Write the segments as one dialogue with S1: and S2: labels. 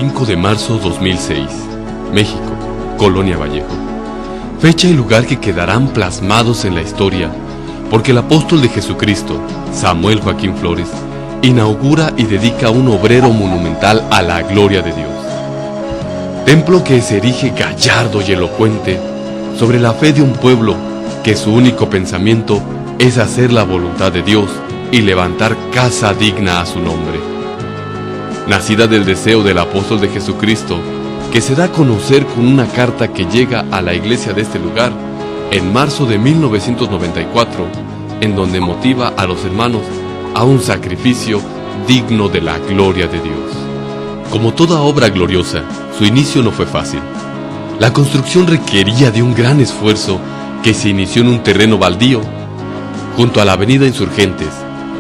S1: 5 de marzo 2006, México, Colonia Vallejo. Fecha y lugar que quedarán plasmados en la historia, porque el apóstol de Jesucristo, Samuel Joaquín Flores, inaugura y dedica un obrero monumental a la gloria de Dios. Templo que se erige gallardo y elocuente sobre la fe de un pueblo que su único pensamiento es hacer la voluntad de Dios y levantar casa digna a su nombre. Nacida del deseo del apóstol de Jesucristo, que se da a conocer con una carta que llega a la iglesia de este lugar en marzo de 1994, en donde motiva a los hermanos a un sacrificio digno de la gloria de Dios. Como toda obra gloriosa, su inicio no fue fácil. La construcción requería de un gran esfuerzo que se inició en un terreno baldío, junto a la avenida Insurgentes,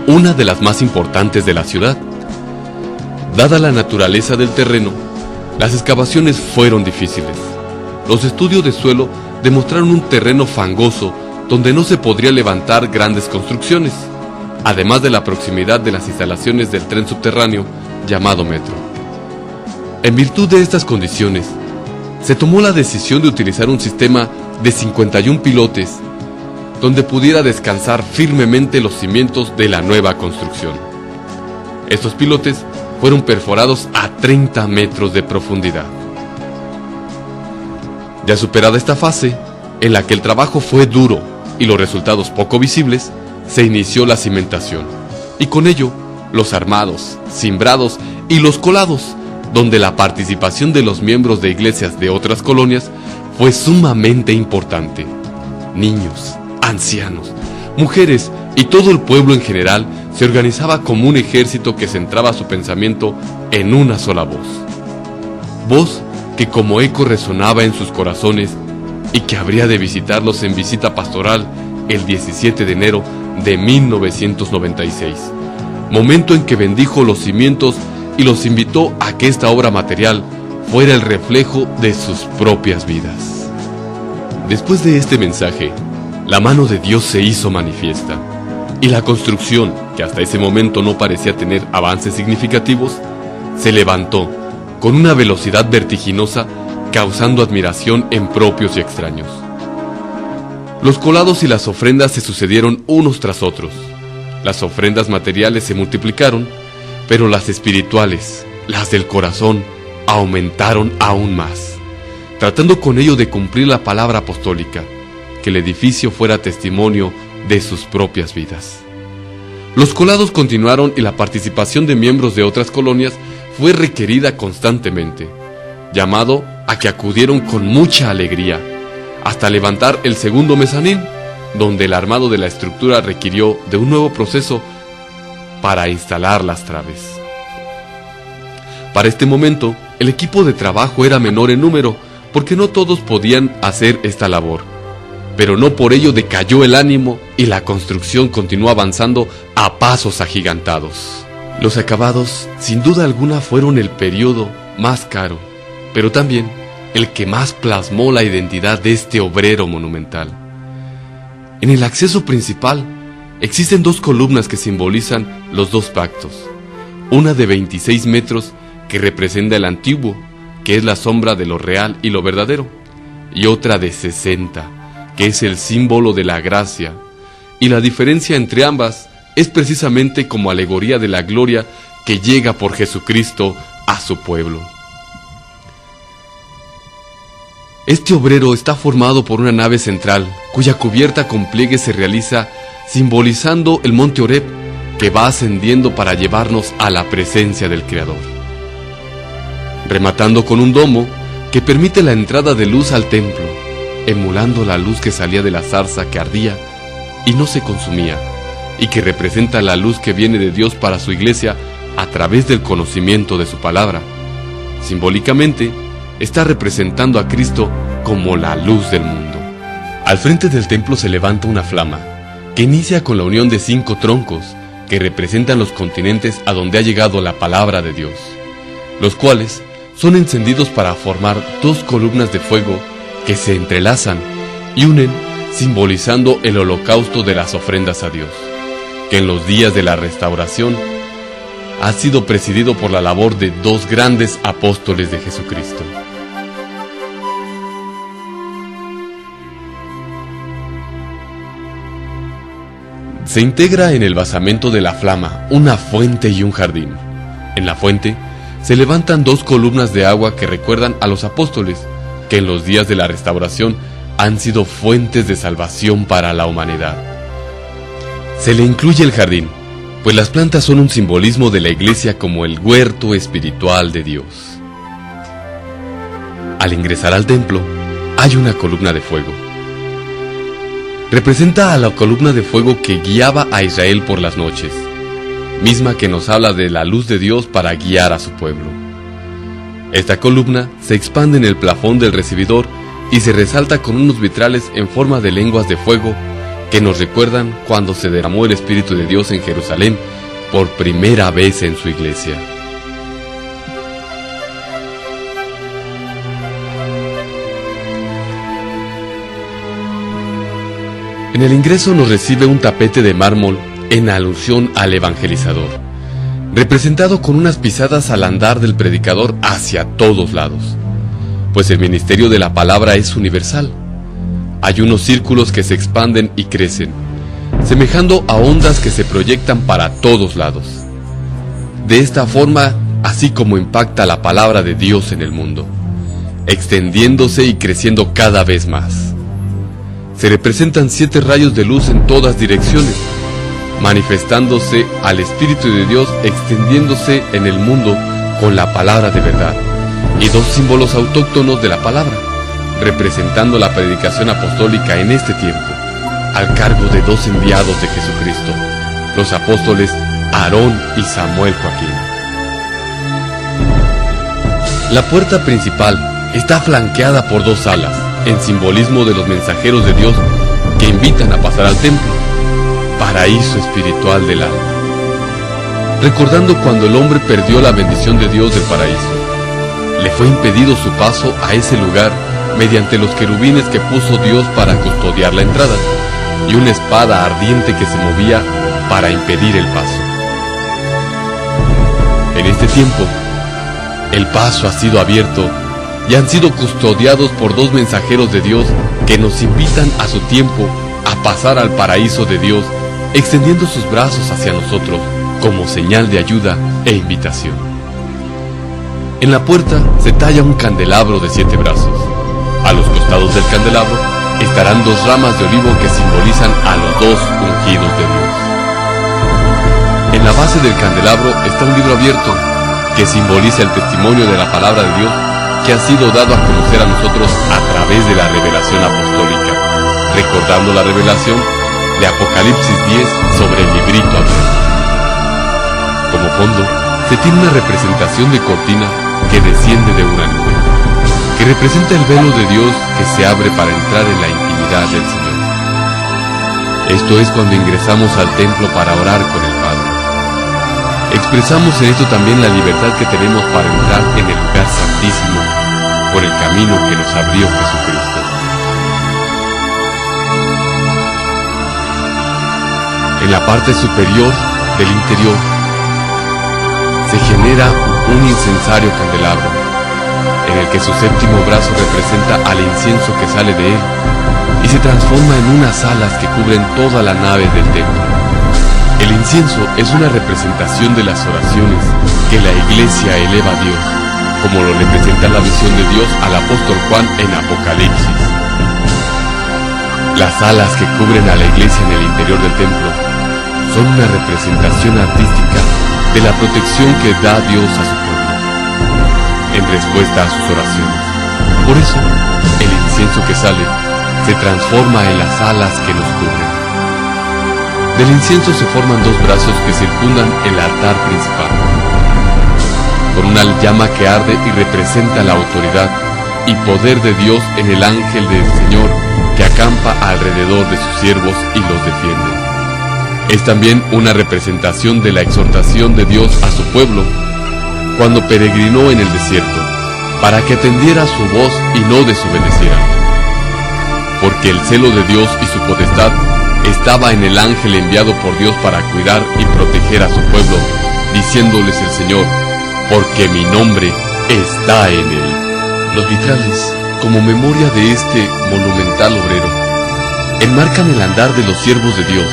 S1: una de las más importantes de la ciudad. Dada la naturaleza del terreno, las excavaciones fueron difíciles. Los estudios de suelo demostraron un terreno fangoso donde no se podría levantar grandes construcciones, además de la proximidad de las instalaciones del tren subterráneo llamado metro. En virtud de estas condiciones, se tomó la decisión de utilizar un sistema de 51 pilotes donde pudiera descansar firmemente los cimientos de la nueva construcción. Estos pilotes fueron perforados a 30 metros de profundidad. Ya superada esta fase, en la que el trabajo fue duro y los resultados poco visibles, se inició la cimentación, y con ello los armados, cimbrados y los colados, donde la participación de los miembros de iglesias de otras colonias fue sumamente importante. Niños, ancianos, mujeres y todo el pueblo en general se organizaba como un ejército que centraba su pensamiento en una sola voz. Voz que como eco resonaba en sus corazones y que habría de visitarlos en visita pastoral el 17 de enero de 1996, momento en que bendijo los cimientos y los invitó a que esta obra material fuera el reflejo de sus propias vidas. Después de este mensaje, la mano de Dios se hizo manifiesta, y la construcción, que hasta ese momento no parecía tener avances significativos, se levantó con una velocidad vertiginosa, causando admiración en propios y extraños. Los colados y las ofrendas se sucedieron unos tras otros. Las ofrendas materiales se multiplicaron, pero las espirituales, las del corazón, aumentaron aún más, tratando con ello de cumplir la palabra apostólica, que el edificio fuera testimonio de sus propias vidas. Los colados continuaron y la participación de miembros de otras colonias fue requerida constantemente, llamado a que acudieron con mucha alegría, hasta levantar el segundo mezanín, donde el armado de la estructura requirió de un nuevo proceso para instalar las traves. Para este momento, el equipo de trabajo era menor en número, porque no todos podían hacer esta labor, pero no por ello decayó el ánimo y la construcción continuó avanzando a pasos agigantados. Los acabados, sin duda alguna, fueron el periodo más caro, pero también el que más plasmó la identidad de este obrero monumental. En el acceso principal existen dos columnas que simbolizan los dos pactos, una de 26 metros que representa el antiguo, que es la sombra de lo real y lo verdadero, y otra de 60, que es el símbolo de la gracia, y la diferencia entre ambas es precisamente como alegoría de la gloria que llega por Jesucristo a su pueblo. Este obrero está formado por una nave central, cuya cubierta con pliegues se realiza simbolizando el monte Oreb, que va ascendiendo para llevarnos a la presencia del Creador, rematando con un domo que permite la entrada de luz al templo, emulando la luz que salía de la zarza que ardía y no se consumía, y que representa la luz que viene de Dios para su iglesia a través del conocimiento de su palabra. Simbólicamente, está representando a Cristo como la luz del mundo. Al frente del templo se levanta una flama, que inicia con la unión de 5 troncos, que representan los continentes a donde ha llegado la palabra de Dios, los cuales son encendidos para formar 2 columnas de fuego que se entrelazan y unen, simbolizando el holocausto de las ofrendas a Dios, que en los días de la restauración ha sido presidido por la labor de dos grandes apóstoles de Jesucristo. Se integra en el basamento de la flama una fuente y un jardín. En la fuente se levantan dos columnas de agua que recuerdan a los apóstoles, que en los días de la restauración han sido fuentes de salvación para la humanidad. Se le incluye el jardín, pues las plantas son un simbolismo de la iglesia como el huerto espiritual de Dios. Al ingresar al templo, hay una columna de fuego. Representa a la columna de fuego que guiaba a Israel por las noches, misma que nos habla de la luz de Dios para guiar a su pueblo. Esta columna se expande en el plafón del recibidor y se resalta con unos vitrales en forma de lenguas de fuego que nos recuerdan cuando se derramó el Espíritu de Dios en Jerusalén por primera vez en su iglesia. En el ingreso nos recibe un tapete de mármol en alusión al evangelizador, representado con unas pisadas al andar del predicador hacia todos lados, pues el ministerio de la palabra es universal. Hay unos círculos que se expanden y crecen, semejando a ondas que se proyectan para todos lados. De esta forma, así como impacta la palabra de Dios en el mundo, extendiéndose y creciendo cada vez más. Se representan 7 rayos de luz en todas direcciones, manifestándose al Espíritu de Dios extendiéndose en el mundo con la palabra de verdad, y 2 símbolos autóctonos de la palabra, representando la predicación apostólica en este tiempo, al cargo de 2 enviados de Jesucristo, los apóstoles Aarón y Samuel Joaquín. La puerta principal está flanqueada por 2 alas, en simbolismo de los mensajeros de Dios que invitan a pasar al templo, paraíso espiritual del alma. Recordando cuando el hombre perdió la bendición de Dios del paraíso, le fue impedido su paso a ese lugar mediante los querubines que puso Dios para custodiar la entrada, y una espada ardiente que se movía para impedir el paso. En este tiempo, el paso ha sido abierto y han sido custodiados por 2 mensajeros de Dios que nos invitan a su tiempo a pasar al paraíso de Dios, extendiendo sus brazos hacia nosotros como señal de ayuda e invitación. En la puerta se talla un candelabro de 7 brazos. A los costados del candelabro estarán 2 ramas de olivo que simbolizan a los 2 ungidos de Dios. En la base del candelabro está un libro abierto que simboliza el testimonio de la palabra de Dios que ha sido dado a conocer a nosotros a través de la revelación apostólica, recordando la revelación de Apocalipsis 10 sobre el librito abierto. Como fondo, se tiene una representación de cortina que desciende de una nube, que representa el velo de Dios que se abre para entrar en la intimidad del Señor. Esto es cuando ingresamos al templo para orar con el Padre. Expresamos en esto también la libertad que tenemos para entrar en el lugar santísimo por el camino que nos abrió Jesucristo. En la parte superior del interior se genera un incensario candelabro, en el que su 7º brazo representa al incienso que sale de él y se transforma en unas alas que cubren toda la nave del templo. El incienso es una representación de las oraciones que la iglesia eleva a Dios, como lo representa la visión de Dios al apóstol Juan en Apocalipsis. Las alas que cubren a la iglesia en el interior del templo son una representación artística de la protección que da Dios a su pueblo, en respuesta a sus oraciones. Por eso, el incienso que sale se transforma en las alas que nos cubren. Del incienso se forman 2 brazos que circundan el altar principal, con una llama que arde y representa la autoridad y poder de Dios en el ángel del Señor que acampa alrededor de sus siervos y los defiende. Es también una representación de la exhortación de Dios a su pueblo cuando peregrinó en el desierto, para que atendiera su voz y no desobedeciera. Porque el celo de Dios y su potestad estaba en el ángel enviado por Dios para cuidar y proteger a su pueblo diciéndoles el Señor, porque mi nombre está en él. Los vitrales, como memoria de este monumental obrero, enmarcan el andar de los siervos de Dios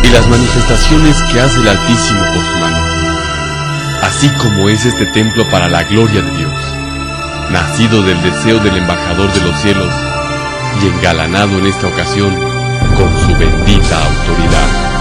S1: y las manifestaciones que hace el Altísimo con su mano, así como es este templo para la gloria de Dios, nacido del deseo del embajador de los cielos y engalanado en esta ocasión con su bendita autoridad.